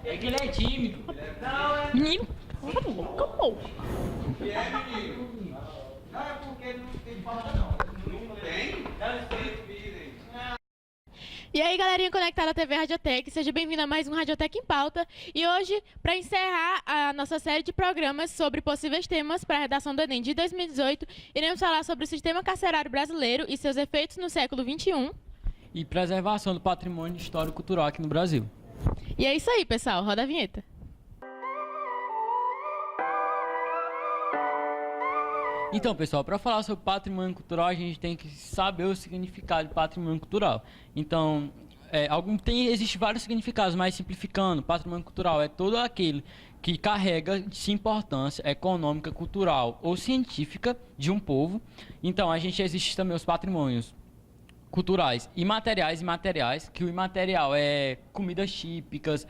É que ele é tímido. Menino, cala a boca, pô. Que é, menino? Não é porque não tem falta, não. Não tem? Não tem, E aí, galerinha conectada à TV Radiotech, seja bem-vindo a mais um Radiotech em Pauta. E hoje, para encerrar a nossa série de programas sobre possíveis temas para a redação do Enem de 2018, iremos falar sobre o sistema carcerário brasileiro e seus efeitos no século XXI. E preservação do patrimônio histórico-cultural aqui no Brasil. E é isso aí, pessoal. Roda a vinheta. Então, pessoal, para falar sobre patrimônio cultural, a gente tem que saber o significado de patrimônio cultural. Então, existem vários significados, mas simplificando, patrimônio cultural é todo aquele que carrega de importância econômica, cultural ou científica de um povo. Então, existe também os patrimônios culturais imateriais e materiais, que o imaterial é comidas típicas,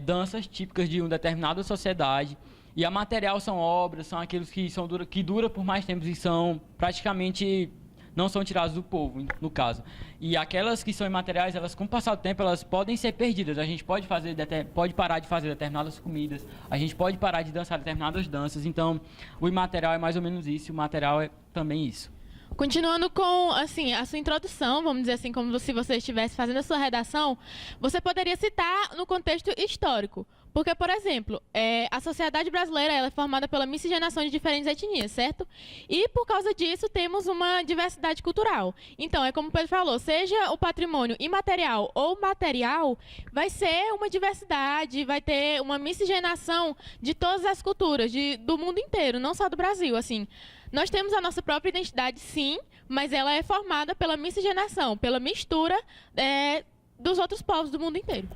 danças típicas de uma determinada sociedade. E a material são obras, são aqueles que duram por mais tempo e são praticamente não são tirados do povo, no caso. E aquelas que são imateriais, elas com o passar do tempo, elas podem ser perdidas. A gente pode parar de fazer determinadas comidas, a gente pode parar de dançar determinadas danças. Então, o imaterial é mais ou menos isso, e o material é também isso. Continuando com, assim, a sua introdução, vamos dizer assim, como se você estivesse fazendo a sua redação, você poderia citar no contexto histórico. Porque, por exemplo, a sociedade brasileira ela é formada pela miscigenação de diferentes etnias, certo? E, por causa disso, temos uma diversidade cultural. Então, é como o Pedro falou, seja o patrimônio imaterial ou material, vai ser uma diversidade, vai ter uma miscigenação de todas as culturas, do mundo inteiro, não só do Brasil, assim. Nós temos a nossa própria identidade, sim, mas ela é formada pela miscigenação, pela mistura dos outros povos do mundo inteiro.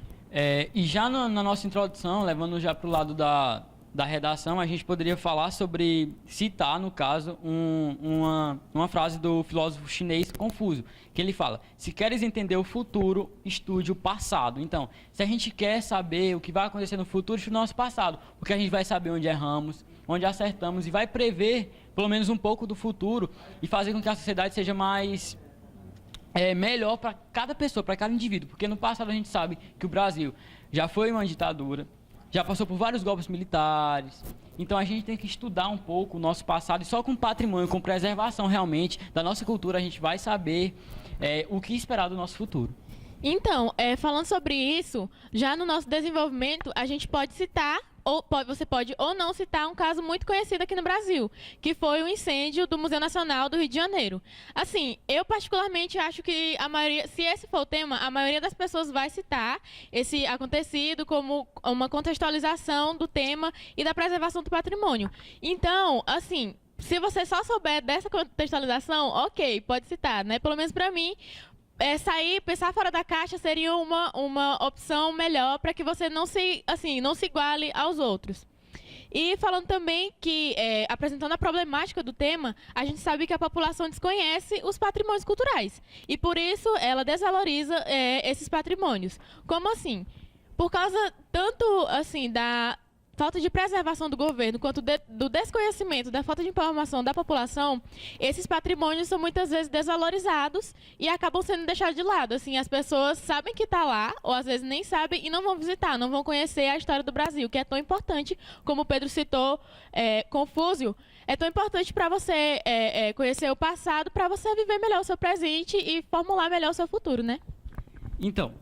E já na nossa introdução, levando já para o lado da redação, a gente poderia falar sobre, citar, no caso, uma frase do filósofo chinês Confúcio, que ele fala: se queres entender o futuro, estude o passado. Então, se a gente quer saber o que vai acontecer no futuro, estude o nosso passado, porque a gente vai saber onde erramos, onde acertamos e vai prever, pelo menos um pouco do futuro e fazer com que a sociedade seja mais... melhor para cada pessoa, para cada indivíduo, porque no passado a gente sabe que o Brasil já foi uma ditadura, já passou por vários golpes militares, então a gente tem que estudar um pouco o nosso passado e só com patrimônio, com preservação realmente da nossa cultura, a gente vai saber o que esperar do nosso futuro. Então, falando sobre isso, já no nosso desenvolvimento, a gente pode citar, você pode ou não citar um caso muito conhecido aqui no Brasil, que foi o incêndio do Museu Nacional do Rio de Janeiro. Assim, eu particularmente acho que a maioria, se esse for o tema, a maioria das pessoas vai citar esse acontecido como uma contextualização do tema e da preservação do patrimônio. Então, assim, se você só souber dessa contextualização, ok, pode citar, né? Pelo menos para mim, pensar fora da caixa seria uma opção melhor para que você não se iguale aos outros. E falando também que, apresentando a problemática do tema, a gente sabe que a população desconhece os patrimônios culturais. E por isso ela desvaloriza esses patrimônios. Como assim? Por causa tanto assim da falta de preservação do governo, quanto do desconhecimento, da falta de informação da população, esses patrimônios são muitas vezes desvalorizados e acabam sendo deixados de lado. Assim, as pessoas sabem que está lá, ou às vezes nem sabem e não vão visitar, não vão conhecer a história do Brasil, que é tão importante, como o Pedro citou, Confúcio, é tão importante para você conhecer o passado, para você viver melhor o seu presente e formular melhor o seu futuro, né? Então,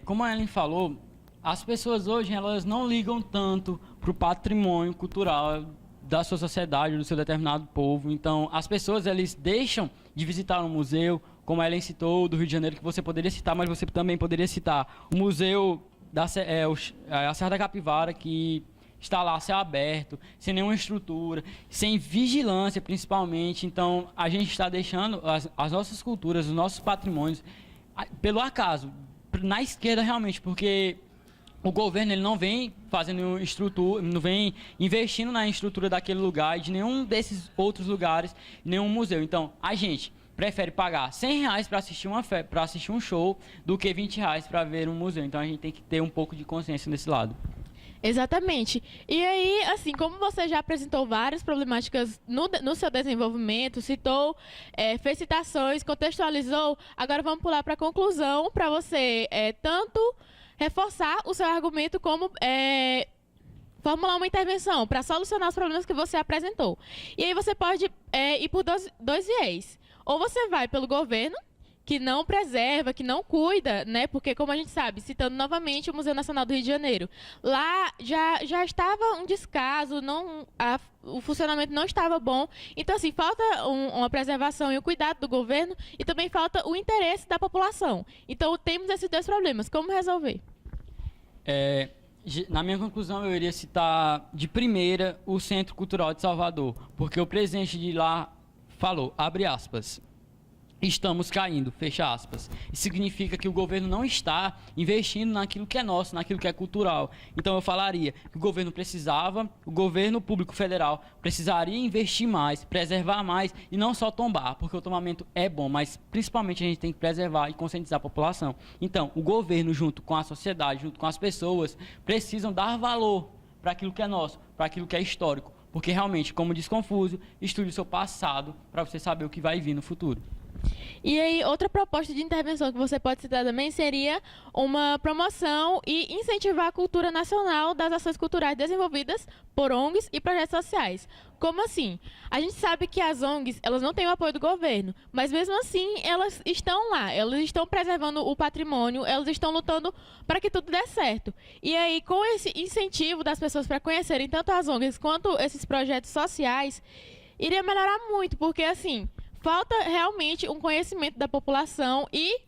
como a Ellen falou, as pessoas hoje elas não ligam tanto para o patrimônio cultural da sua sociedade, do seu determinado povo. Então, as pessoas eles deixam de visitar um museu, como a Ellen citou, do Rio de Janeiro, que você poderia citar, mas você também poderia citar o museu a Serra da Capivara, que está lá a céu aberto, sem nenhuma estrutura, sem vigilância principalmente. Então, a gente está deixando as nossas culturas, os nossos patrimônios, pelo acaso, na esquerda realmente, porque o governo ele não vem fazendo estrutura, não vem investindo na estrutura daquele lugar e de nenhum desses outros lugares, nenhum museu. Então, a gente prefere pagar R$100 para assistir um show do que R$20 para ver um museu. Então, a gente tem que ter um pouco de consciência nesse lado. Exatamente. E aí, assim, como você já apresentou várias problemáticas no seu desenvolvimento, citou, fez citações, contextualizou, agora vamos pular para a conclusão, para você tanto reforçar o seu argumento como formular uma intervenção para solucionar os problemas que você apresentou. E aí você pode ir por dois viés. Ou você vai pelo governo, que não preserva, que não cuida, né? Porque, como a gente sabe, citando novamente o Museu Nacional do Rio de Janeiro, lá já estava um descaso, o funcionamento não estava bom. Então, assim, falta uma preservação e o cuidado do governo e também falta o interesse da população. Então, temos esses dois problemas. Como resolver? Na minha conclusão, eu iria citar de primeira o Centro Cultural de Salvador, porque o presidente de lá falou, abre aspas, estamos caindo, fecha aspas. Isso significa que o governo não está investindo naquilo que é nosso, naquilo que é cultural. Então eu falaria que o governo público federal precisaria investir mais, preservar mais e não só tombar, porque o tombamento é bom, mas principalmente a gente tem que preservar e conscientizar a população. Então, o governo junto com a sociedade, junto com as pessoas, precisam dar valor para aquilo que é nosso, para aquilo que é histórico. Porque realmente, como diz Confúcio, estude o seu passado para você saber o que vai vir no futuro. E aí, outra proposta de intervenção que você pode citar também seria uma promoção e incentivar a cultura nacional das ações culturais desenvolvidas por ONGs e projetos sociais. Como assim? A gente sabe que as ONGs, elas não têm o apoio do governo, mas mesmo assim elas estão lá, elas estão preservando o patrimônio, elas estão lutando para que tudo dê certo. E aí, com esse incentivo das pessoas para conhecerem tanto as ONGs quanto esses projetos sociais, iria melhorar muito, porque assim, falta realmente um conhecimento da população e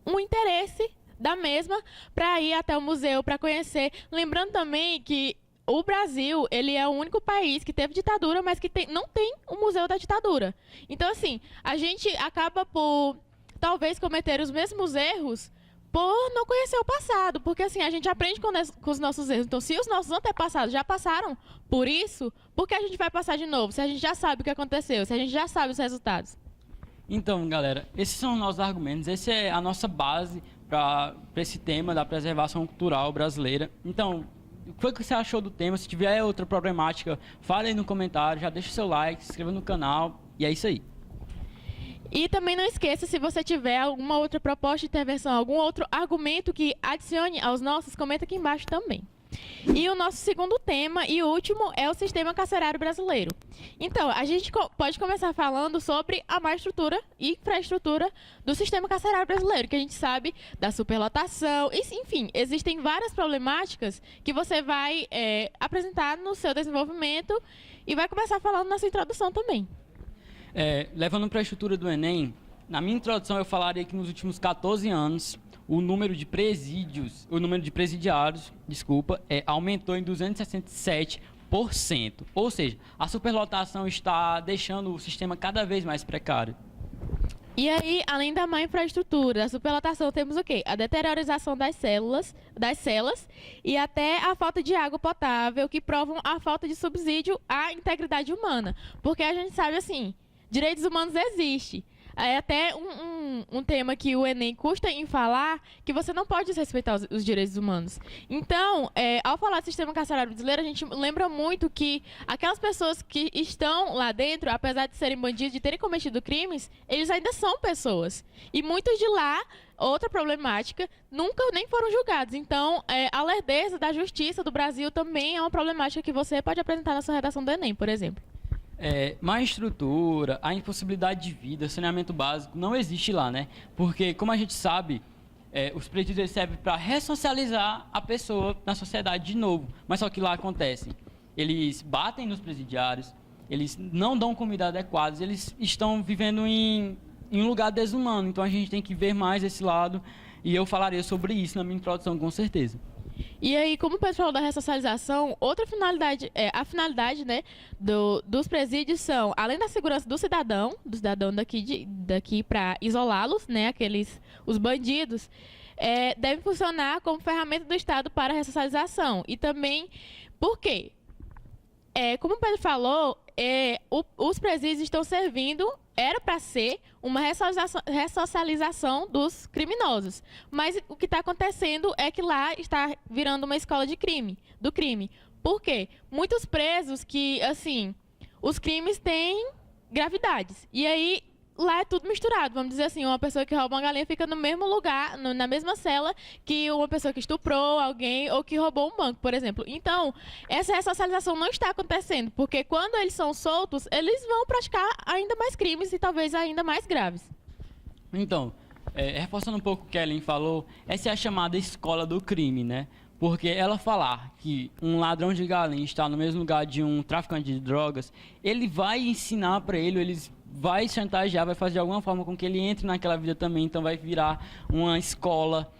um interesse da mesma para ir até o museu, para conhecer. Lembrando também que o Brasil, ele é o único país que teve ditadura, mas que não tem um museu da ditadura. Então, assim, a gente acaba por, talvez, cometer os mesmos erros por não conhecer o passado. Porque, assim, a gente aprende com os nossos erros. Então, se os nossos antepassados já passaram por isso, por que a gente vai passar de novo? Se a gente já sabe o que aconteceu, se a gente já sabe os resultados. Então, galera, esses são os nossos argumentos, essa é a nossa base para esse tema da preservação cultural brasileira. Então, o que foi que você achou do tema? Se tiver outra problemática, fale aí no comentário, já deixa o seu like, se inscreva no canal, e é isso aí. E também não esqueça, se você tiver alguma outra proposta de intervenção, algum outro argumento que adicione aos nossos, comenta aqui embaixo também. E o nosso segundo tema e último é o sistema carcerário brasileiro. Então, a gente pode começar falando sobre a má estrutura e infraestrutura do sistema carcerário brasileiro, que a gente sabe da superlotação, enfim, existem várias problemáticas que você vai apresentar no seu desenvolvimento e vai começar falando na sua introdução também. Levando para a estrutura do Enem, na minha introdução eu falaria que nos últimos 14 anos o número de presidiários, aumentou em 267%. Ou seja, a superlotação está deixando o sistema cada vez mais precário. E aí, além da má infraestrutura, da superlotação, temos o quê? A deteriorização das celas e até a falta de água potável, que provam a falta de subsídio à integridade humana. Porque a gente sabe, assim, direitos humanos existem. É até um tema que o Enem custa em falar, que você não pode desrespeitar os direitos humanos. Então, ao falar do sistema carcerário brasileiro, a gente lembra muito que aquelas pessoas que estão lá dentro, apesar de serem bandidos, de terem cometido crimes, eles ainda são pessoas. E muitos de lá, outra problemática, nunca nem foram julgados. Então, a lerdeza da justiça do Brasil também é uma problemática que você pode apresentar na sua redação do Enem, por exemplo. Má estrutura, a impossibilidade de vida, saneamento básico, não existe lá, né? Porque, como a gente sabe, os presídios servem para ressocializar a pessoa na sociedade de novo. Mas só que lá acontece, eles batem nos presidiários, eles não dão comida adequada, eles estão vivendo em um lugar desumano. Então a gente tem que ver mais esse lado e eu falaria sobre isso na minha introdução, com certeza. E aí, como o pessoal da ressocialização, outra finalidade, a finalidade, né, dos presídios são, além da segurança do cidadão daqui para isolá-los, né, os bandidos, devem funcionar como ferramenta do Estado para a ressocialização. E também, por quê? Como o Pedro falou, os presídios estão servindo era para ser uma ressocialização dos criminosos. Mas o que está acontecendo é que lá está virando uma escola de crime, do crime. Por quê? Muitos presos que, assim, os crimes têm gravidades. E aí, lá é tudo misturado. Vamos dizer assim, uma pessoa que rouba uma galinha fica no mesmo lugar, na mesma cela que uma pessoa que estuprou alguém ou que roubou um banco, por exemplo. Então, essa ressocialização não está acontecendo, porque quando eles são soltos, eles vão praticar ainda mais crimes e talvez ainda mais graves. Então, reforçando um pouco o que a Ellen falou, essa é a chamada escola do crime, né? Porque ela falar que um ladrão de galinha está no mesmo lugar de um traficante de drogas, ele vai ensinar para ele vai chantagear, vai fazer de alguma forma com que ele entre naquela vida também, então vai virar uma escola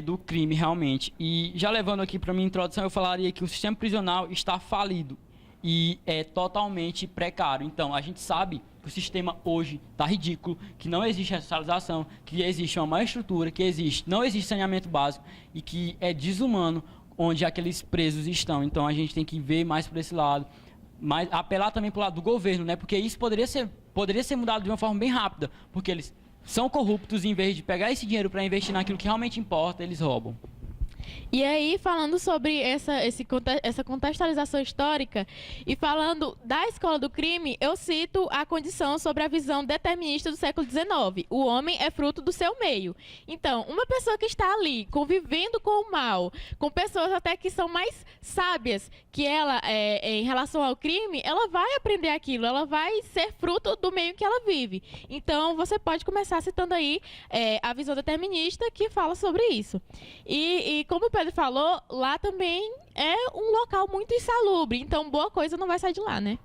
do crime realmente. E já levando aqui para minha introdução, eu falaria que o sistema prisional está falido e é totalmente precário. Então, a gente sabe que o sistema hoje está ridículo, que não existe ressocialização, que existe uma má estrutura, não existe saneamento básico e que é desumano onde aqueles presos estão. Então, a gente tem que ver mais por esse lado, mas apelar também para o lado do governo, né? Porque isso poderia ser mudado de uma forma bem rápida, porque eles são corruptos e em vez de pegar esse dinheiro para investir naquilo que realmente importa, eles roubam. E aí, falando sobre essa contextualização histórica e falando da escola do crime, eu cito a condição sobre a visão determinista do século XIX. O homem é fruto do seu meio. Então, uma pessoa que está ali convivendo com o mal, com pessoas até que são mais sábias que ela em relação ao crime, ela vai aprender aquilo, ela vai ser fruto do meio que ela vive. Então, você pode começar citando aí a visão determinista que fala sobre isso. E como o Pedro falou, lá também é um local muito insalubre, então boa coisa não vai sair de lá, né?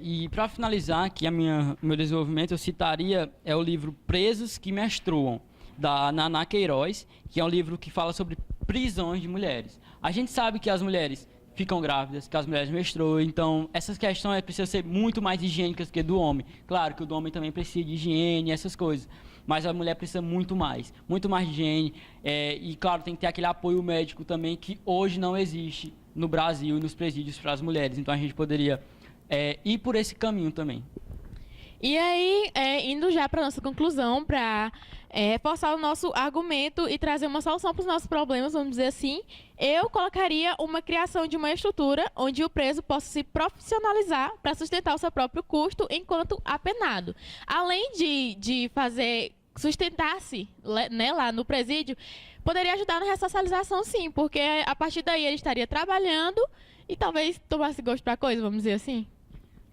E para finalizar aqui meu desenvolvimento, eu citaria o livro Presos que Menstruam, da Naná Queiroz, que é um livro que fala sobre prisões de mulheres. A gente sabe que as mulheres ficam grávidas, que as mulheres menstruam, então essas questões precisam ser muito mais higiênicas que do homem. Claro que o do homem também precisa de higiene, essas coisas, mas a mulher precisa muito mais de higiene, e claro, tem que ter aquele apoio médico também que hoje não existe no Brasil e nos presídios para as mulheres, então a gente poderia ir por esse caminho também. E aí, indo já para a nossa conclusão, para reforçar o nosso argumento e trazer uma solução para os nossos problemas, vamos dizer assim, eu colocaria uma criação de uma estrutura onde o preso possa se profissionalizar para sustentar o seu próprio custo enquanto apenado. Além de fazer sustentar-se, né, lá no presídio, poderia ajudar na ressocialização, sim, porque a partir daí ele estaria trabalhando e talvez tomasse gosto para a coisa, vamos dizer assim.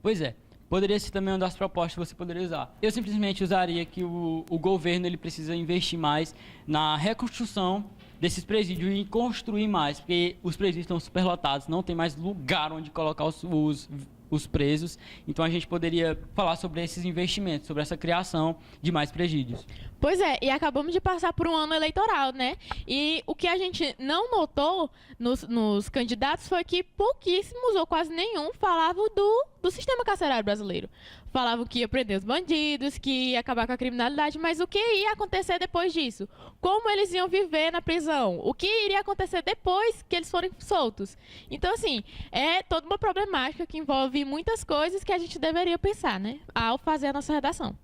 Pois é. Poderia ser também uma das propostas que você poderia usar. Eu simplesmente usaria que o governo ele precisa investir mais na reconstrução desses presídios e construir mais, porque os presídios estão superlotados, não tem mais lugar onde colocar os presos. Então a gente poderia falar sobre esses investimentos, sobre essa criação de mais presídios. Pois é, e acabamos de passar por um ano eleitoral, né? E o que a gente não notou nos candidatos foi que pouquíssimos ou quase nenhum falavam do sistema carcerário brasileiro. Falavam que ia prender os bandidos, que ia acabar com a criminalidade, mas o que ia acontecer depois disso? Como eles iam viver na prisão? O que iria acontecer depois que eles forem soltos? Então, assim, é toda uma problemática que envolve muitas coisas que a gente deveria pensar, né? Ao fazer a nossa redação.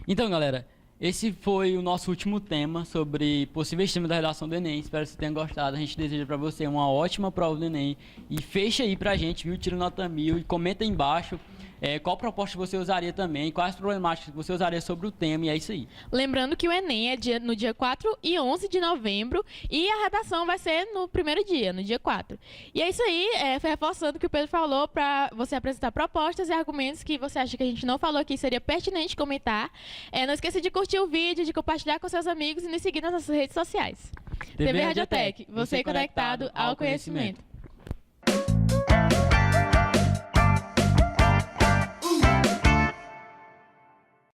Então, galera, esse foi o nosso último tema sobre possíveis temas da redação do Enem. Espero que você tenha gostado. A gente deseja para você uma ótima prova do Enem. E fecha aí pra gente, viu? Tira nota 1000 e comenta aí embaixo qual proposta você usaria também, quais problemáticas você usaria sobre o tema, e é isso aí. Lembrando que o Enem é no dia 4 e 11 de novembro e a redação vai ser no primeiro dia, no dia 4. E é isso aí, reforçando o que o Pedro falou, para você apresentar propostas e argumentos que você acha que a gente não falou aqui, seria pertinente comentar. Não esqueça de curtir o vídeo, de compartilhar com seus amigos e nos seguir nas nossas redes sociais. TV Radiotec, você conectado ao conhecimento.